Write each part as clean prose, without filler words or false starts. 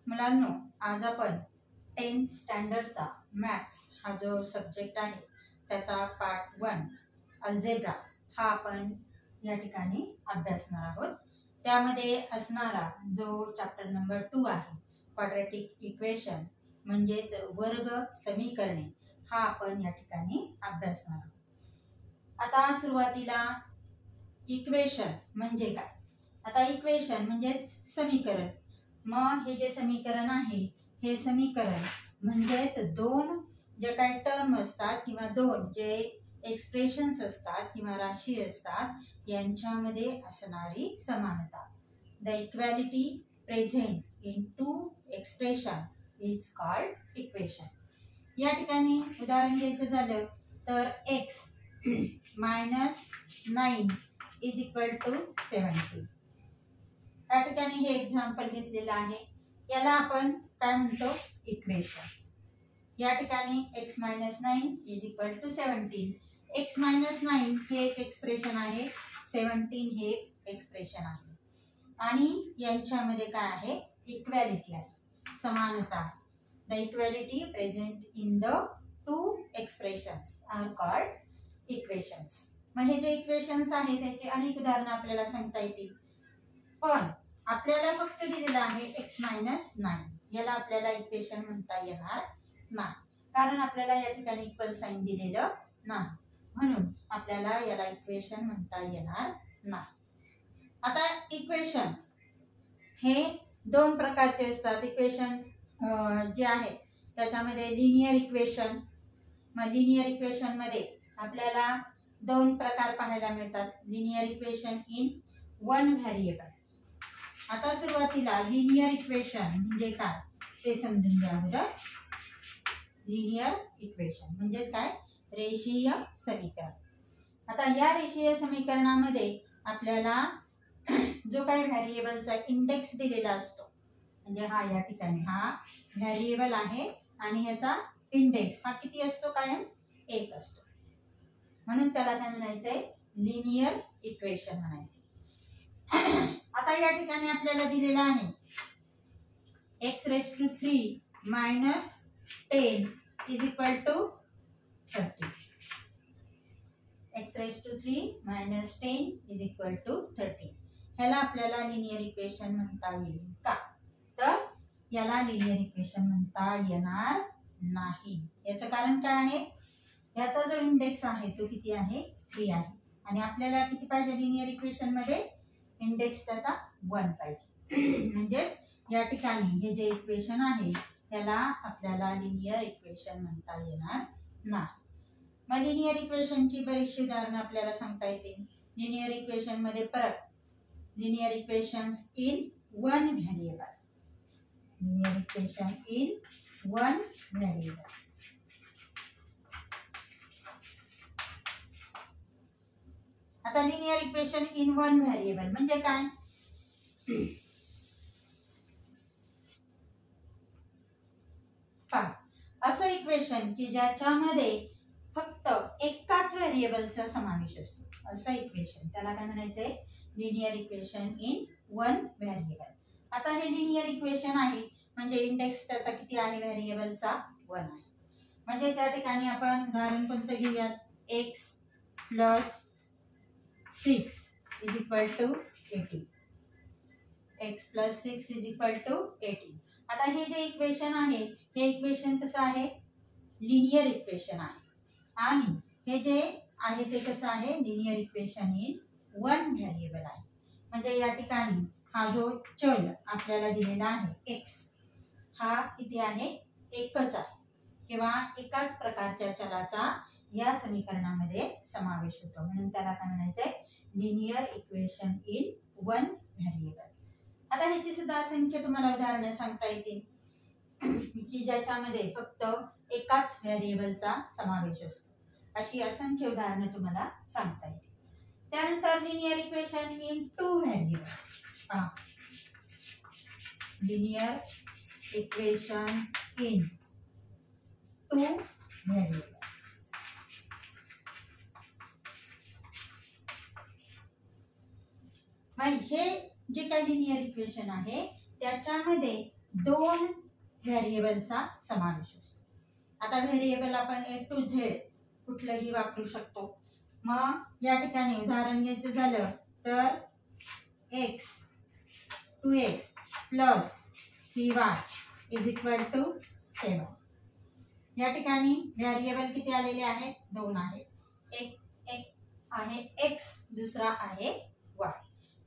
मुलांनो, आज आपण 10th स्टँडर्डचा मॅथ्स हा जो सब्जेक्ट आहे त्याचा पार्ट 1 अल्जेब्रा हा आपण या ठिकाणी अभ्यासणार आहोत। त्यामध्ये असणारा जो चॅप्टर नंबर 2 आहे क्वाड्रॅटिक इक्वेशन म्हणजेच वर्ग समीकरणे हा आपण या ठिकाणी अभ्यासणार आहोत। आता सुरुवातीला इक्वेशन म्हणजे काय? आता इक्वेशन म्हणजेच समीकरण। मग हे जे समीकरण आहे हे समीकरण म्हणजेच दोन जे काही टर्म असतात किंवा दोन जे एक्सप्रेशन्स असतात किंवा राशी असतात यांच्यामध्ये असणारी समानता। The equality present in two expression is called equation. या ठिकाणी उदाहरण घ्यायचं झालं तर x - 9 इज इक्वल टू 70। या ठिकाणी हे एक्झाम्पल घेतलेलं आहे, याला आपण काय म्हणतो? इक्वेशन। या ठिकाणी x - 9 is equal to 17। x - 9 हे एक एक्सप्रेशन आहे, 17 हे एक एक्सप्रेशन आहे आणि यांच्यामध्ये काय आहे? इक्वॅलिटी आहे, समानता आहे। The equality present in the two expressions are called equations. मग हे जे इक्वेशन्स आहेत त्याचे अनेक उदाहरणं आपल्याला सांगता येतील, पण आपल्याला फक्त दिलेलं आहे x - 9, याला आपल्याला इक्वेशन म्हणता येणार नाही, कारण आपल्याला या ठिकाणी इक्वल साइन दिलेलं नाही, म्हणून आपल्याला याला इक्वेशन म्हणता येणार नाही। आता इक्वेशन हे दोन प्रकारचे असतात। इक्वेशन जे आहे त्याच्यामध्ये लिनियर इक्वेशन। मग लिनियर इक्वेशन मध्ये आपल्याला दोन प्रकार पाहायला मिळतात, linear equation in one variable. आता सुरुवातीला लिनियर इक्वेशन म्हणजे काय ते समजून घ्या अगोदर। लिनियर इक्वेशन म्हणजेच काय? रेषीय समीकरण। आता या रेषीय समीकरणामध्ये आपल्याला जो काही व्हेरिएबलचा इंडेक्स दिलेला असतो, म्हणजे हा या ठिकाणी हा व्हेरिएबल आहे आणि याचा इंडेक्स हा किती असतो? कायम 1 असतो, म्हणून त्याला काय म्हणायचंय? लिनियर इक्वेशन म्हणायचे। आता या ठिकाणी आपल्याला दिलेला आहे x⁻³ - 10 is equal to 30। x⁻³ - 10 is equal to 30 ह्याला आपल्याला लिनियर इक्वेशन म्हणता येईल का? तर याला लिनियर इक्वेशन म्हणता येणार नाही। याचं कारण काय आहे? याचा जो इंडेक्स आहे तो किती आहे? 3 आहे आणि आपल्याला किती पाहिजे लिनियर इक्वेशन मध्ये? इंडेक्स त्याचा 1 पाहिजे। म्हणजे या ठिकाणी हे जे इक्वेशन आहे त्याला आपल्याला लिनियर इक्वेशन म्हणता येणार नाही। मग लिनियर इक्वेशनची बरीचशी उदाहरणं आपल्याला सांगता येतील। लिनियर इक्वेशन मध्ये परत linear equations in one variable. Linear equation in one variable. आता linear equation in one variable म्हणजे काय? असं इक्वेशन की ज्याच्यामध्ये फक्त एकाच व्हेरिएबलचा समावेश असतो, असं इक्वेशन त्याला काय म्हणायचंय? Linear equation in one variable. आता हे लिनियर इक्वेशन आहे म्हणजे इंडेक्स त्याचा किती आहे? व्हेरिएबलचा 1 आहे। म्हणजे त्या ठिकाणी आपण उदाहरण कोणतं घेऊयात? x + 6 is equal to 18। x + 6 is equal to 18। आता हे जे इक्वेशन आहे हे इक्वेशन कसं आहे? लिनियर इक्वेशन आहे आणि हे जे आहे ते कसं आहे? Linear equation in one variable आहे। म्हणजे या ठिकाणी हा जो चल आपल्याला दिलेला आहे x हा किती आहे? एकच आहे किंवा एकाच प्रकारच्या चलाचा या समीकरणामध्ये समावेश होतो, म्हणून त्याला काय म्हणायचंय? Linear equation in one variable. आता ह्याची सुद्धा असंख्य तुम्हाला उदाहरणं सांगता येतील की ज्याच्यामध्ये फक्त एकाच व्हेरिएबलचा समावेश असतो, अशी असंख्य उदाहरणं तुम्हाला सांगता येतील। त्यानंतर linear equation in two variable. Linear equation in two variable. मग हे जे काही लिनियर इक्वेशन आहे त्याच्यामध्ये दोन व्हेरिएबलचा समावेश असतो. आता व्हेरिएबल आपण A to Z कुठलंही वापरू शकतो. मग या ठिकाणी उदाहरण घ्यायचं झालं तर x 2x plus 3y is equal to 7. या ठिकाणी व्हेरिएबल किती आलेले आहेत? दोन आहेत. एक आहे x, दुसरा आहे y.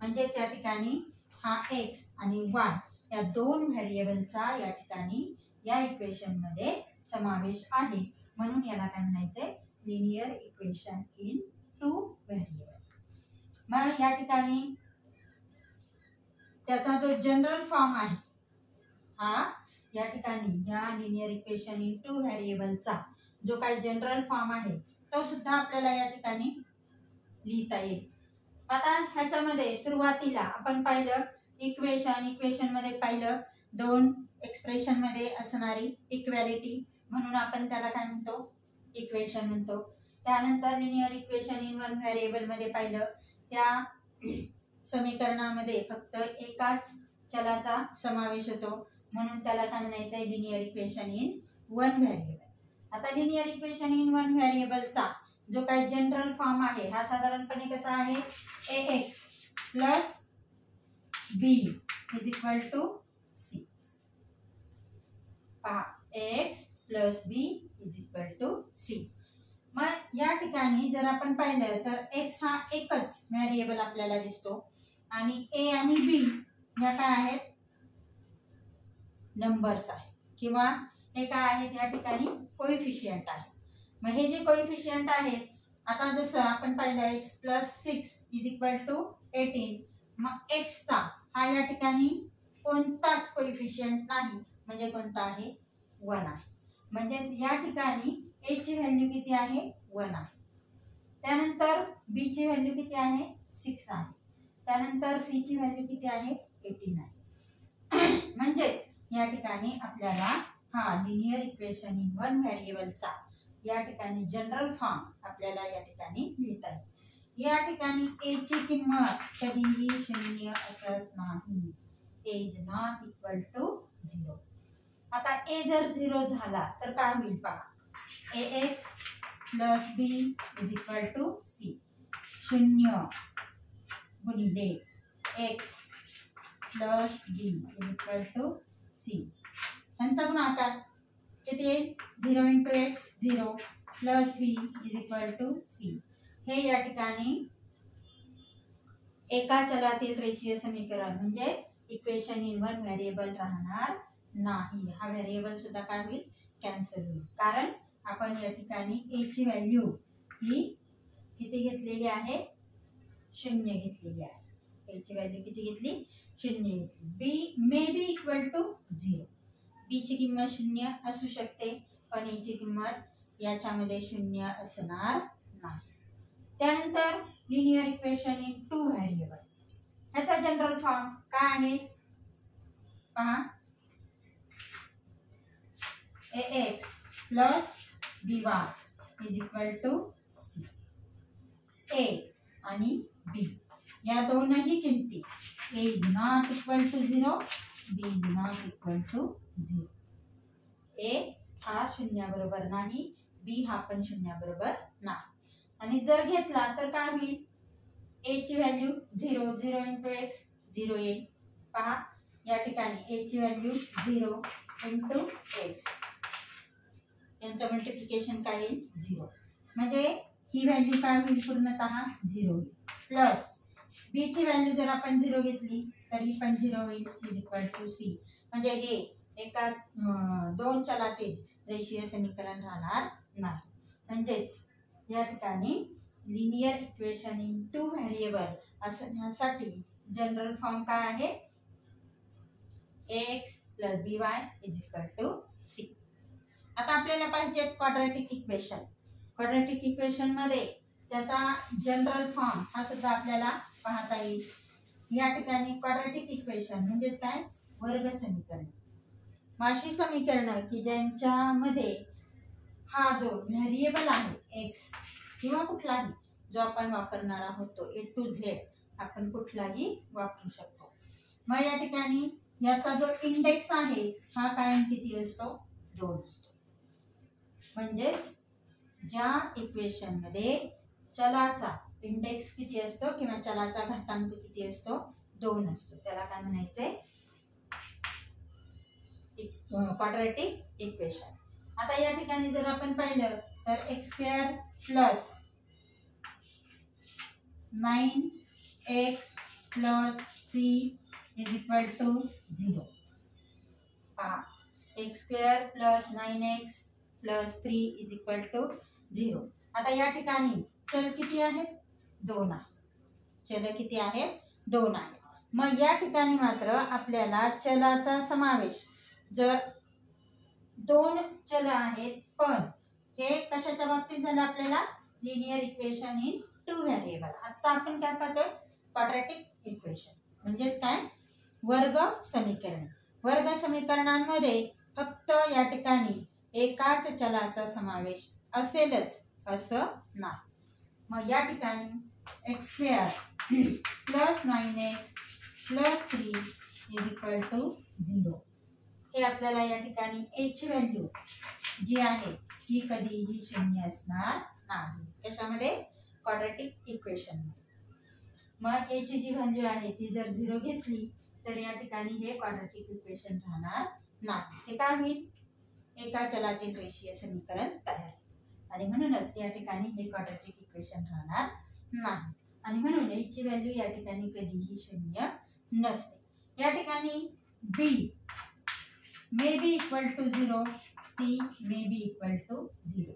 म्हणजेच या ठिकाणी हा x आणि y या दोन व्हेरिएबलचा या ठिकाणी या इक्वेशन मध्ये समावेश आहे. म्हणून याला काय म्हणायचंय? Linear equation in two variable. मग या ठिकाणी त्याचा जो जनरल फॉर्म आहे हा या ठिकाणी या लिनियर इक्वेशन इन टू व्हेरिएबलचा जो काही जनरल फॉर्म आहे तो सुद्धा आपल्याला या ठिकाणी लिहिता येईल. आता ह्याच्यामध्ये सुरुवातीला आपण पाहिलं इक्वेशन मध्ये पाहिलं दोन एक्सप्रेशन मध्ये असणारी इक्वॅलिटी, म्हणून आपण त्याला काय म्हणतो? इक्वेशन म्हणतो. त्यानंतर linear equation in one variable मध्ये पाहिलं त्या समीकरणामध्ये फक्त एकाच चलाचा समावेश होतो, म्हणून त्याला काय म्हणायचंय? Linear equation in one variable. आता लिनियर इक्वेशन इन वन व्हेरिएबलचा जो काही जनरल फॉर्म आहे हा साधारणपणे कसा आहे? ax plus b is equal to c. पहा, ax plus b is equal to c. मग या ठिकाणी जर आपण पाहिलं तर x हा एकच व्हेरिएबल आपल्याला दिसतो आणि a आणि b या काय आहेत? नंबर्स आहेत किंवा हे काय आहेत? या ठिकाणी कोइफिशियंट आहेत. मग हे जे कोइफिशियंट आहेत, आता जसं आपण पाहिलं x plus 6 is equal to 18. मग x चा हा या ठिकाणी कोणताच कोइफिशियंट नाही, म्हणजे कोणता आहे? 1 आहे. म्हणजे या ठिकाणी a ची व्हॅल्यू किती आहे? 1 आहे. त्यानंतर b ची व्हॅल्यू किती आहे? 6 आहे. त्यानंतर c ची व्हॅल्यू किती आहे? 18 आहे. म्हणजेच या ठिकाणी आपल्याला हा लिनियर इक्वेशन इन वन व्हेरिएबलचा या ठिकाणी जनरल फॉर्म आपल्याला या ठिकाणी लिहिता येईल. या ठिकाणी a ची किंमत कधीही 0 असत नाही. a is not equal to 0. आता a जर 0 झाला तर काय होईल? पहा, ax plus b is equal to c. 0 गुणिले x plus b is equal to c. त्यांचा गुणाकार किती येईल? 0 into x 0 plus b is equal to c. हे या ठिकाणी एका चलातील रेषीय समीकरण म्हणजे इक्वेशन इन वन व्हेरिएबल राहणार नाही. हा व्हेरिएबल सुद्धा काय होईल? कॅन्सल होईल. कारण आपण या ठिकाणी a ची व्हॅल्यू ही किती घेतलेली आहे? 0 घेतलेली आहे. a ची व्हॅल्यू किती घेतली? 0 घेतली. b may be equal to 0. b ची किंमत 0 असू शकते, पण a ची किंमत याच्यामध्ये 0 असणार नाही. त्यानंतर linear equation in two variable. ह्याचा जनरल फॉर्म काय आहे? पहा, ax plus by is equal to c. a आणि b या दोनही किमती a is not equal to 0, b is not equal to 0. a हा 0 बरोबर नाही, b हा पण 0 बरोबर नाही. आणि जर घेतला तर काय होईल? a ची व्हॅल्यू 0, 0 इंटू एक्स 0 येईल. पहा, या ठिकाणी a ची व्हॅल्यू 0 इंटू एक्स, यांचं मल्टिप्लिकेशन काय येईल? 0. म्हणजे ही व्हॅल्यू काय होईल? पूर्णतः 0 होईल. प्लस b ची व्हॅल्यू जर आपण 0 घेतली तर ही पण 0 होईल इज इक्वल टू c. म्हणजे हे एका दोन चलातील रेषीय समीकरण राहणार नाही. म्हणजेच या ठिकाणी linear equation in two variable असण्यासाठी जनरल फॉर्म काय आहे? ax plus by is equal to c. आता आपल्याला पाहिजे क्वाड्रॅटिक इक्वेशन. क्वाड्रॅटिक इक्वेशन मध्ये त्याचा जनरल फॉर्म हा सुद्धा आपल्याला पाहता येईल. या ठिकाणी क्वाड्रॅटिक इक्वेशन म्हणजेच काय? वर्ग समीकरण. अशी समीकरणं की ज्यांच्यामध्ये हा जो व्हेरिएबल आहे x किंवा कुठलाही जो आपण वापरणार आहोत तो A to Z आपण कुठलाही वापरू शकतो. मग या ठिकाणी याचा जो इंडेक्स आहे हा कायम किती असतो 2 असतो. म्हणजेच ज्या इक्वेशन मध्ये चलाचा इंडेक्स किती असतो किंवा चलाचा घातांक किती असतो 2 असतो त्याला काय म्हणायचंय क्वाड्रॅटिक इक्वेशन. आता या ठिकाणी जर आपण पाहिलं तर x² plus 9x plus 3 is equal to 0. x² plus 9x plus 3 is equal to 0. आता या ठिकाणी चल किती आहेत 2 आहे. चल किती आहेत 2 आहेत. मग या ठिकाणी मात्र आपल्याला चलाचा समावेश जर 2 चल आहेत पण हे कशाच्या बाबतीत झालं आपल्याला लिनियर इक्वेशन इन 2 व्हेरिएबल. आता आपण काय पाहतोय क्वाड्रॅटिक इक्वेशन म्हणजेच काय वर्ग समीकरण. वर्ग समीकरणांमध्ये फक्त या ठिकाणी एकाच चलाचा समावेश असेलच असं नाही. मग या ठिकाणी x² plus 9x plus 3 is equal to 0. हे आपल्याला या ठिकाणी a ची व्हॅल्यू जी आहे ती कधीही 0 असणार नाही. कशामध्ये क्वाड्रॅटिक इक्वेशन मध्ये. मग a ची जी व्हॅल्यू आहे ती जर 0 घेतली तर या ठिकाणी हे क्वाड्रॅटिक इक्वेशन राहणार नाही. ते काय होईल एका चलातील रेषीय समीकरण तयार आणि म्हणूनच या ठिकाणी हे क्वाड्रॅटिक इक्वेशन राहणार नाही आणि म्हणून a ची व्हॅल्यू या ठिकाणी कधीही 0 नसते. या ठिकाणी b may be equal to 0, c may be equal to 0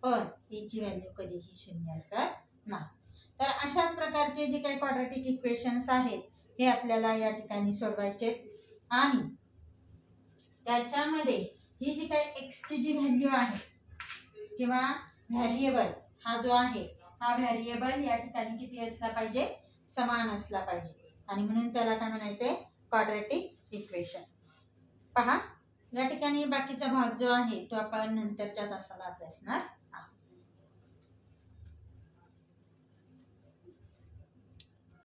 पण a ची व्हॅल्यू कधीही 0 असत नाही. तर अशाच प्रकारचे जे काही क्वाड्रॅटिक इक्वेशन्स आहेत हे आपल्याला या ठिकाणी सोडवायचे आणि त्याच्यामध्ये ही जी काही x ची जी व्हॅल्यू आहे किंवा व्हेरिएबल हा जो आहे हा व्हेरिएबल या ठिकाणी किती असला पाहिजे समान असला पाहिजे आणि म्हणून त्याला काय म्हणायचे क्वाड्रॅटिक इक्वेशन. पहा या ठिकाणी बाकीचा भाग जो आहे तो आपण नंतरच्या तासाला अभ्यासणार